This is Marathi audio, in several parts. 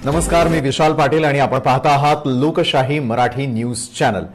नमस्कार, मी विशाल पाटील आणि आपण पाहता आहात लोकशाही मराठी न्यूज चॅनल।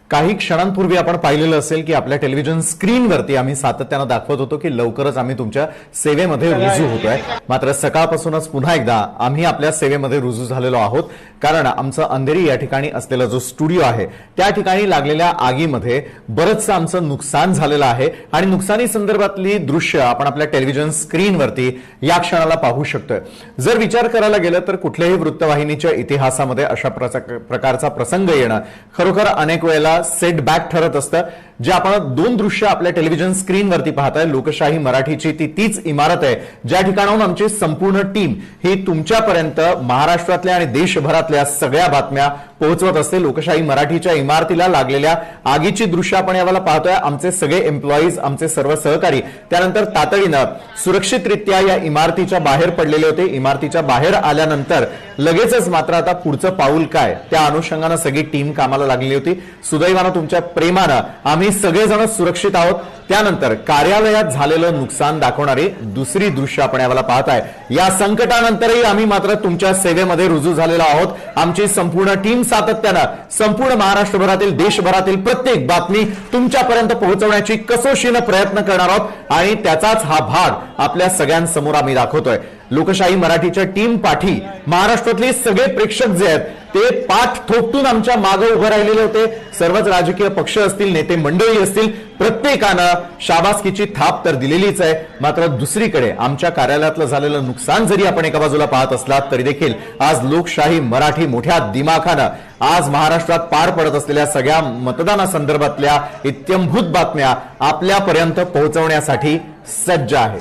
काही क्षणांपूर्वी आपण पाहिलेलं असेल की आपल्या टेलिव्हिजन स्क्रीनवरती आम्ही सातत्याने दाखवत होतो की लवकरच आम्ही तुमच्या सेवेमध्ये रुजू होतोय। मात्र सकाळपासूनच पुन्हा एकदा आम्ही आपल्या सेवेमध्ये रुजू झालेलो आहोत, कारण आमचं अंधेरी या ठिकाणी असलेला जो स्टुडिओ आहे त्या ठिकाणी लागलेल्या आगीमध्ये बरंचसं आमचं नुकसान झालेलं आहे आणि नुकसानी संदर्भातली दृश्य आपण आपल्या टेलिव्हिजन स्क्रीनवरती या क्षणाला पाहू शकतोय। जर विचार करायला गेलं तर कुठल्याही वृत्तवाहिनीच्या इतिहासामध्ये अशा प्रकारचा प्रसंग येणं खरोखर अनेक वेळेला सेटबॅक ठरत असतं। जे आपण दोन दृश्य आपल्या टेलिव्हिजन स्क्रीनवरती पाहताय, लोकशाही मराठीची तीच इमारत आहे ज्या ठिकाणाहून आमची संपूर्ण टीम ही तुमच्यापर्यंत महाराष्ट्रातल्या आणि देशभरातल्या सगळ्या बातम्या पोहोचवत असते। लोकशाही मराठीच्या इमारतीला लागलेल्या आगीची दृश्य आपण यावेळेला पाहतोय। आमचे सगळे एम्प्लॉईज, आमचे सर्व सहकारी त्यानंतर तातडीनं सुरक्षितरित्या या इमारतीच्या बाहेर पडलेले होते। इमारतीच्या बाहेर आल्यानंतर लगेचच मात्र आता पुढचं पाऊल काय, त्या अनुषंगाने सगळी टीम कामाला लागलेली होती। सुदैवानं तुमच्या प्रेमानं आम्ही सगळेजण सुरक्षित आहोत। त्यानंतर कार्यालयात झालेलं नुकसान दाखवणारी दुसरी दृश्य आपण यावेळेला पाहताय। या संकटानंतरही आम्ही मात्र तुमच्या सेवेमध्ये रुजू झालेलो आहोत। आमची संपूर्ण टीम सातत्यानं संपूर्ण महाराष्ट्रभरातील, देशभरातील प्रत्येक बातमी तुमच्यापर्यंत पोहोचवण्याची कसोशीनं प्रयत्न करणार आहोत आणि त्याचाच हा भाग आपल्या सगळ्यांसमोर आम्ही दाखवतोय। लोकशाही मराठीच्या टीम पाठी महाराष्ट्रातले सगळे प्रेक्षक जे आहेत ते पाठ थोपटून आमच्या मागे उभे राहिलेले होते। सर्वच राजकीय पक्ष असतील, नेते मंडळी असतील, प्रत्येकानं शाबासकीची थाप तर दिलेलीच आहे। मात्र दुसरीकडे आमच्या कार्यालयातलं झालेलं नुकसान जरी आपण एका बाजूला पाहत असलात तरी देखील आज लोकशाही मराठी मोठ्या दिमाखानं आज महाराष्ट्रात पार पडत असलेल्या सगळ्या मतदानासंदर्भातल्या इत्यंभूत बातम्या आपल्यापर्यंत पोहोचवण्यासाठी सज्ज आहे।